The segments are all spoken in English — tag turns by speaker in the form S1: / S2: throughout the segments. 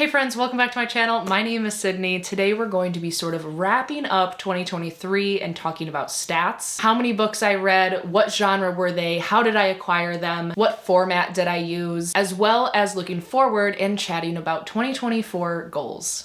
S1: Hey friends, welcome back to my channel. My name is Sydney. Today we're going to be sort of wrapping up 2023 and talking about stats. How many books I read, what genre were they, how did I acquire them, what format did I use, as well as looking forward and chatting about 2024 goals.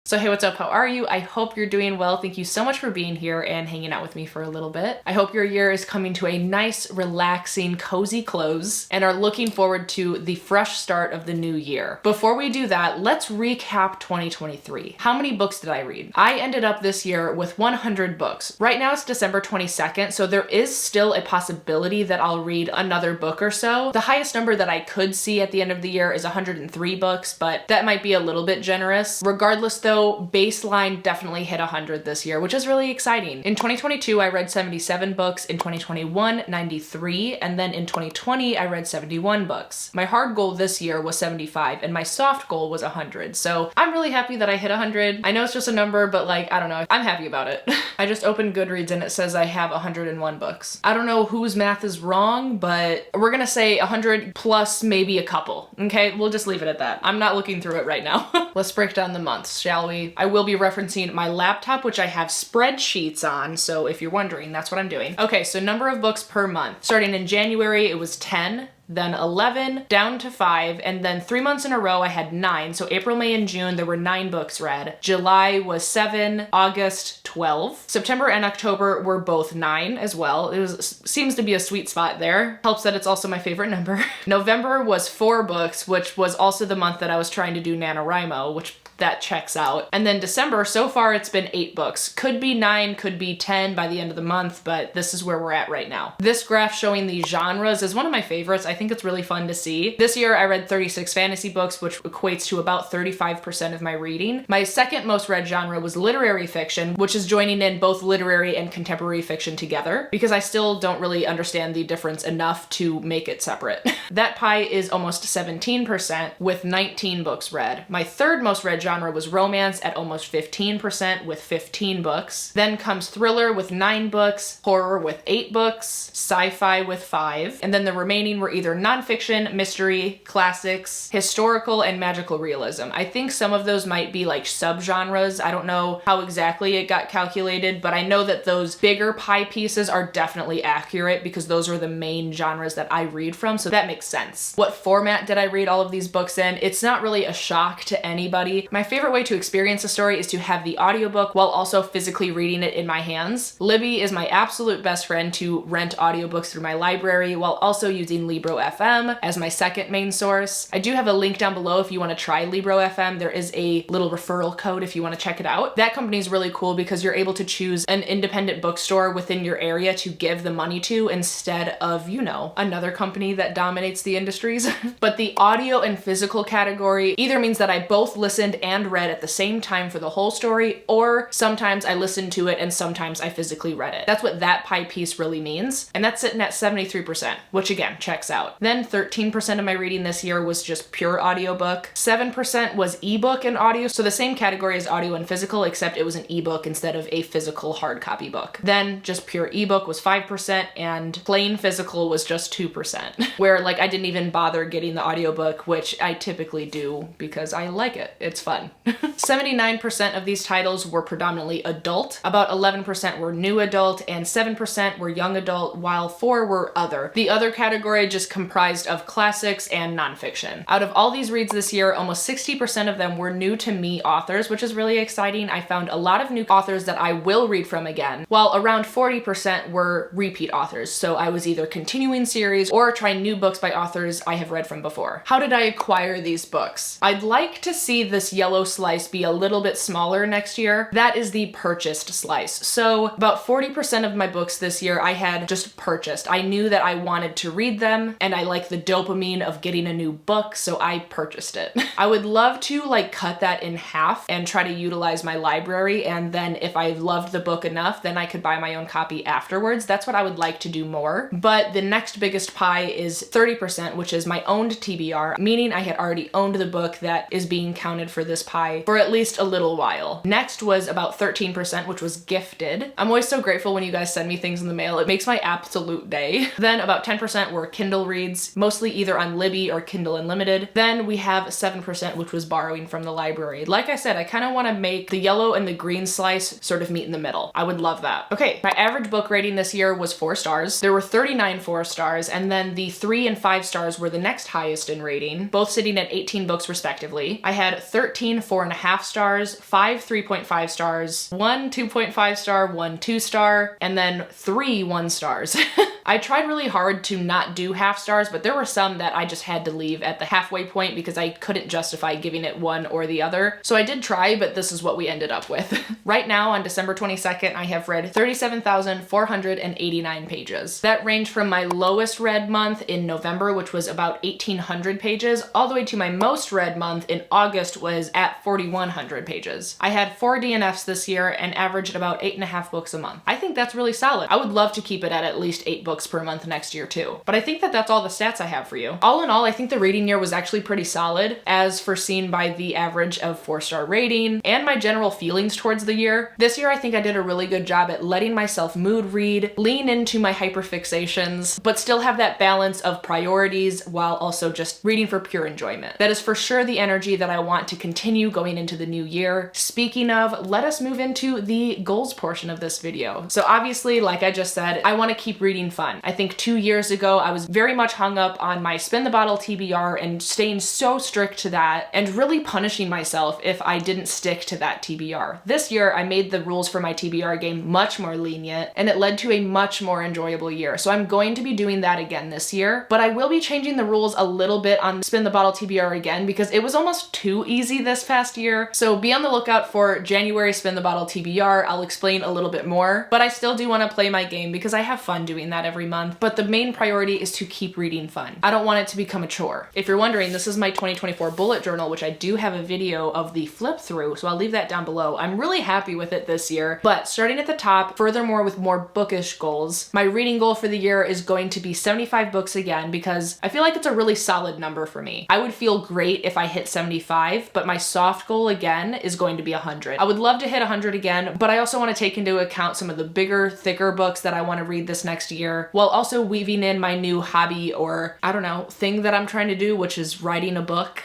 S1: So hey, what's up? How are you? I hope you're doing well. Thank you so much for being here and hanging out with me for a little bit. I hope your year is coming to a nice, relaxing, cozy close and are looking forward to the fresh start of the new year. Before we do that, let's recap 2023. How many books did I read? I ended up this year with 100 books. Right now it's December 22nd, so there is still a possibility that I'll read another book or so. The highest number that I could see at the end of the year is 103 books, but that might be a little bit generous. Regardless though, baseline definitely hit 100 this year, which is really exciting. In 2022, I read 77 books, in 2021, 93, and then in 2020, I read 71 books. My hard goal this year was 75, and my soft goal was 100, so I'm really happy that I hit 100. I know it's just a number, but like, I don't know, I'm happy about it. I just opened Goodreads and it says I have 101 books. I don't know whose math is wrong, but we're gonna say 100 plus maybe a couple, okay? We'll just leave it at that. I'm not looking through it right now. Let's break down the months, shall we? I will be referencing my laptop, which I have spreadsheets on, so if you're wondering, that's what I'm doing. Okay, so number of books per month. Starting in January, it was 10. Then 11, down to 5, and then 3 months in a row I had 9. So April, May, and June, there were 9 books read. July was 7, August, 12. September and October were both 9 as well. Seems to be a sweet spot there. Helps that it's also my favorite number. November was 4 books, which was also the month that I was trying to do NaNoWriMo, which that checks out. And then December, so far it's been 8 books. Could be 9, could be 10 by the end of the month, but this is where we're at right now. This graph showing the genres is one of my favorites. I think it's really fun to see. This year I read 36 fantasy books, which equates to about 35% of my reading. My second most read genre was literary fiction, which is joining in both literary and contemporary fiction together because I still don't really understand the difference enough to make it separate. That pie is almost 17% with 19 books read. My third most read genre was romance at almost 15% with 15 books. Then comes thriller with 9 books, horror with 8 books, sci-fi with 5, and then the remaining were either nonfiction, mystery, classics, historical, and magical realism. I think some of those might be like subgenres. I don't know how exactly it got calculated, but I know that those bigger pie pieces are definitely accurate because those are the main genres that I read from, so that makes sense. What format did I read all of these books in? It's not really a shock to anybody. My favorite way to experience a story is to have the audiobook while also physically reading it in my hands. Libby is my absolute best friend to rent audiobooks through my library while also using Libro FM as my second main source. I do have a link down below if you want to try Libro FM. There is a little referral code if you want to check it out. That company is really cool because you're able to choose an independent bookstore within your area to give the money to instead of, you know, another company that dominates the industries. But the audio and physical category either means that I both listened and read at the same time for the whole story, or sometimes I listened to it and sometimes I physically read it. That's what that pie piece really means. And that's sitting at 73%, which again, checks out. Then 13% of my reading this year was just pure audiobook. 7% was ebook and audio, so the same category as audio and physical, except it was an ebook instead of a physical hard copy book. Then just pure ebook was 5% and plain physical was just 2%, where like I didn't even bother getting the audiobook, which I typically do because I like it. It's fun. 79% of these titles were predominantly adult, about 11% were new adult, and 7% were young adult, while 4 were other. The other category just comprised of classics and nonfiction. Out of all these reads this year, almost 60% of them were new to me authors, which is really exciting. I found a lot of new authors that I will read from again, while around 40% were repeat authors. So I was either continuing series or trying new books by authors I have read from before. How did I acquire these books? I'd like to see this yellow slice be a little bit smaller next year. That is the purchased slice. So about 40% of my books this year I had just purchased. I knew that I wanted to read them and I like the dopamine of getting a new book, so I purchased it. I would love to like cut that in half and try to utilize my library, and then if I loved the book enough, then I could buy my own copy afterwards. That's what I would like to do more. But the next biggest pie is 30%, which is my owned TBR, meaning I had already owned the book that is being counted for this pie for at least a little while. Next was about 13%, which was gifted. I'm always so grateful when you guys send me things in the mail. It makes my absolute day. Then about 10% were Kindle reads, mostly either on Libby or Kindle Unlimited. Then we have 7%, which was borrowing from the library. Like I said, I kind of want to make the yellow and the green slice sort of meet in the middle. I would love that. Okay, my average book rating this year was 4 stars. There were 39 4 stars, and then the 3 and 5 stars were the next highest in rating, both sitting at 18 books respectively. I had 13 4.5 stars, 5 3.5 stars, 1 2.5 star, 1 2 star, and then 3 1 stars. I tried really hard to not do half stars, but there were some that I just had to leave at the halfway point because I couldn't justify giving it one or the other. So I did try, but this is what we ended up with. Right now on December 22nd, I have read 37,489 pages. That ranged from my lowest read month in November, which was about 1,800 pages, all the way to my most read month in August was at 4,100 pages. I had 4 DNFs this year and averaged about 8.5 books a month. I think that's really solid. I would love to keep it at least 8 books per month next year too. But I think that that's all the stats I have for you. All in all, I think the reading year was actually pretty solid, as foreseen by the average of 4-star rating and my general feelings towards the year. This year, I think I did a really good job at letting myself mood read, lean into my hyperfixations, but still have that balance of priorities while also just reading for pure enjoyment. That is for sure the energy that I want to continue going into the new year. Speaking of, let us move into the goals portion of this video. So obviously, like I just said, I want to keep reading fun. I think 2 years ago, I was very much hung up on my spin the bottle TBR and staying so strict to that and really punishing myself if I didn't stick to that TBR. This year, I made the rules for my TBR game much more lenient, and it led to a much more enjoyable year. So I'm going to be doing that again this year, but I will be changing the rules a little bit on spin the bottle TBR again because it was almost too easy this past year. So be on the lookout for January spin the bottle TBR. I'll explain a little bit more, but I still do want to play my game because I have fun doing that every month. But the main priority is to keep reading fun. I don't want it to become a chore. If you're wondering, this is my 2024 bullet journal, which I do have a video of the flip through, so I'll leave that down below. I'm really happy with it this year, but starting at the top, furthermore with more bookish goals, my reading goal for the year is going to be 75 books again because I feel like it's a really solid number for me. I would feel great if I hit 75, but my soft goal again is going to be 100. I would love to hit 100 again, but I also want to take into account some of the bigger, thicker books that I want to read this next year, while also weaving in my new hobby or, I don't know, thing that I'm trying to do, which is writing a book.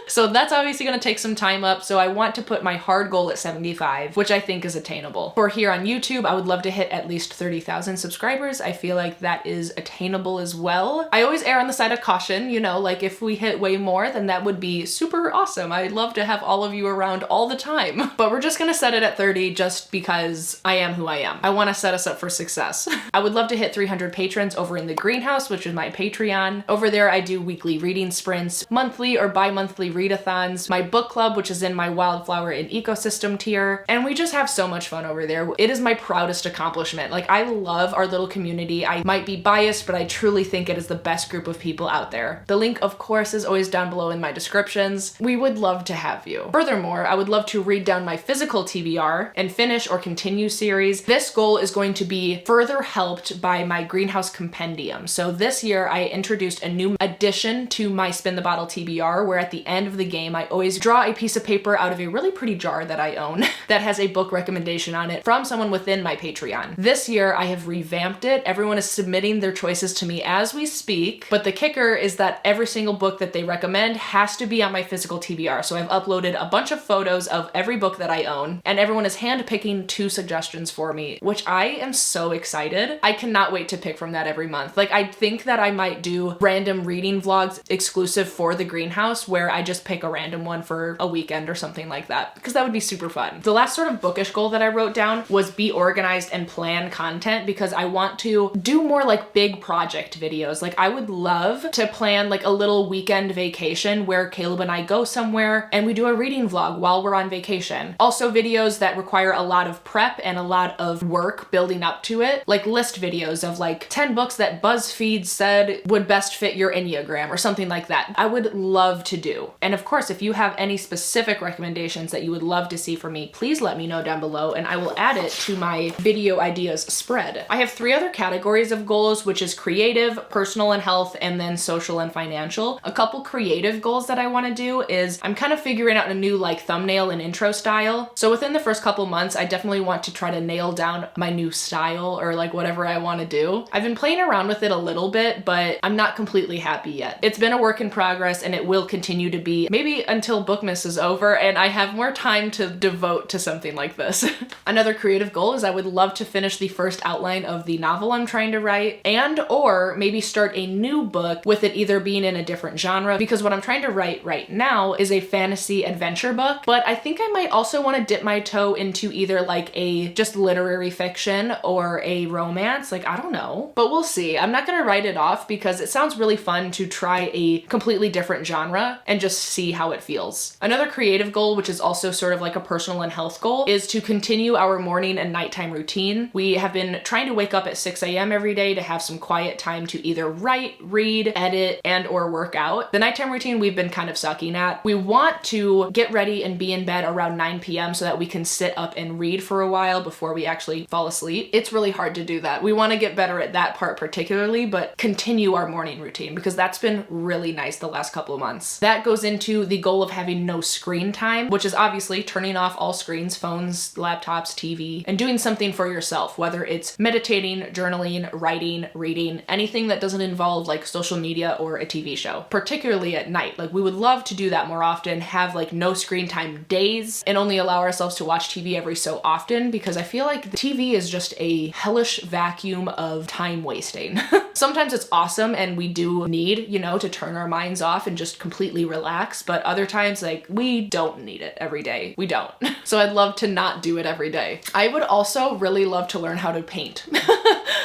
S1: So that's obviously going to take some time up, so I want to put my hard goal at 75, which I think is attainable. For here on YouTube, I would love to hit at least 30,000 subscribers. I feel like that is attainable as well. I always err on the side of caution, you know, like if we hit way more, then that would be super awesome. I'd love to have all of you around all the time, but we're just going to set it at 30 just because I am who I am. I want to set us up for success. I would love to hit 300 patrons over in the greenhouse, which is my Patreon. Over there, I do weekly reading sprints, monthly or bi-monthly readathons, my book club, which is in my wildflower and ecosystem tier, and we just have so much fun over there. It is my proudest accomplishment. Like, I love our little community. I might be biased, but I truly think it is the best group of people out there. The link, of course, is always down below in my descriptions. We would love to have you. Furthermore, I would love to read down my physical TBR and finish or continue series. This goal is going to be further helped by my greenhouse compendium. So this year I introduced a new addition to my spin the bottle TBR, where at the end of the game I always draw a piece of paper out of a really pretty jar that I own that has a book recommendation on it from someone within my Patreon. This year I have revamped it. Everyone is submitting their choices to me as we speak, but the kicker is that every single book that they recommend has to be on my physical TBR. So I've uploaded a bunch of photos of every book that I own, and everyone is handpicking 2 suggestions for me, which I am so excited. I cannot wait to pick from that every month. Like, I think that I might do random reading vlogs exclusive for the greenhouse where I just pick a random one for a weekend or something like that, because that would be super fun. The last sort of bookish goal that I wrote down was be organized and plan content, because I want to do more like big project videos. Like, I would love to plan like a little weekend vacation where Caleb and I go somewhere and we do a reading vlog while we're on vacation. Also videos that require a lot of prep and a lot of work building up to it, like list videos of like 10 books that BuzzFeed said would best fit your Enneagram or something like that. I would love to do. And of course, if you have any specific recommendations that you would love to see from me, please let me know down below and I will add it to my video ideas spread. I have 3 other categories of goals, which is creative, personal and health, and then social and financial. A couple creative goals that I want to do is I'm kind of figuring out a new like thumbnail and intro style. So within the first couple months, I definitely want to try to nail down my new style or like whatever I want to do. I've been playing around with it a little bit, but I'm not completely happy yet. It's been a work in progress and it will continue to be maybe until Bookmas is over and I have more time to devote to something like this. Another creative goal is I would love to finish the first outline of the novel I'm trying to write and or maybe start a new book with it either being in a different genre, because what I'm trying to write right now is a fantasy adventure book, but I think I might also want to dip my toe into either like a just literary fiction or a romance, like I don't know, but we'll see. I'm not gonna write it off because it sounds really fun to try a completely different genre and just see how it feels. Another creative goal, which is also sort of like a personal and health goal, is to continue our morning and nighttime routine. We have been trying to wake up at 6 a.m. every day to have some quiet time to either write, read, edit, and or work out. The nighttime routine we've been kind of sucking at. We want to get ready and be in bed around 9 p.m. so that we can sit up and read for a while before we actually fall asleep. It's really hard to do that. We want to get better at that part particularly, but continue our morning routine because that's been really nice the last couple of months. That goes into the goal of having no screen time, which is obviously turning off all screens, phones, laptops, TV, and doing something for yourself, whether it's meditating, journaling, writing, reading, anything that doesn't involve like social media or a TV show, particularly at night. Like we would love to do that more often, have like no screen time days and only allow ourselves to watch TV every so often, because I feel like the TV is just a hellish vacuum of time wasting. Sometimes it's awesome and we do need, you know, to turn our minds off and just completely relax, but other times like we don't need it every day. We don't. So I'd love to not do it every day. I would also really love to learn how to paint.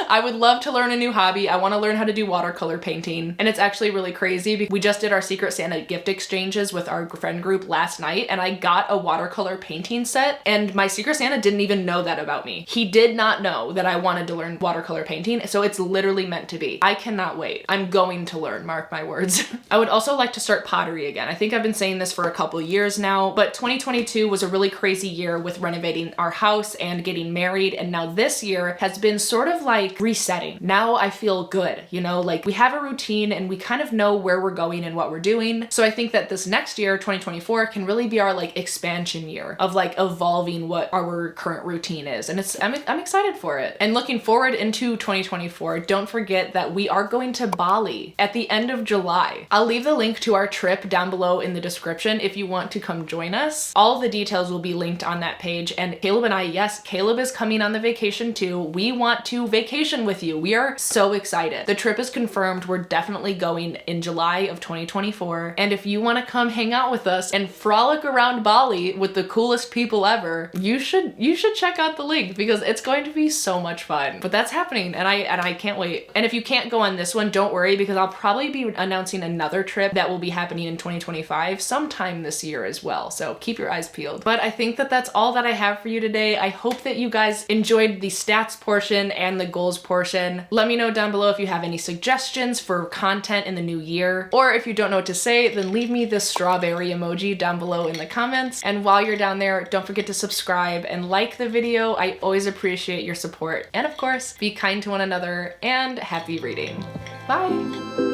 S1: I would love to learn a new hobby. I want to learn how to do watercolor painting. And it's actually really crazy because we just did our Secret Santa gift exchanges with our friend group last night and I got a watercolor painting set and my Secret Santa didn't even know that about me. He did not know that I wanted to learn watercolor painting, so it's literally meant to be. I cannot wait. I'm going to learn, mark my words. I would also like to start pottery again. I think I've been saying this for a couple years now, but 2022 was a really crazy year with renovating our house and getting married, and now this year has been sort of like resetting. Now I feel good, you know, like we have a routine and we kind of know where we're going and what we're doing. So I think that this next year, 2024, can really be our like expansion year of like evolving what our current routine is. And I'm excited for it. And looking forward into 2024, don't forget that we are going to Bali at the end of July. I'll leave the link to our trip down below in the description if you want to come join us. All the details will be linked on that page. And Caleb and I, yes, Caleb is coming on the vacation too. We want to vacation with you. We are so excited. The trip is confirmed. We're definitely going in July of 2024. And if you want to come hang out with us and frolic around Bali with the coolest people ever, you should check out the link because it's going to be so much fun. But that's happening and I can't wait. And if you can't go on this one, don't worry because I'll probably be announcing another trip that will be happening in 2025 sometime this year as well. So keep your eyes peeled. But I think that that's all that I have for you today. I hope that you guys enjoyed the stats portion and the goals portion. Let me know down below if you have any suggestions for content in the new year, or if you don't know what to say, then leave me this strawberry emoji down below in the comments. And while you're down there, don't forget to subscribe and like the video. I always appreciate your support. And of course, be kind to one another and happy reading. Bye.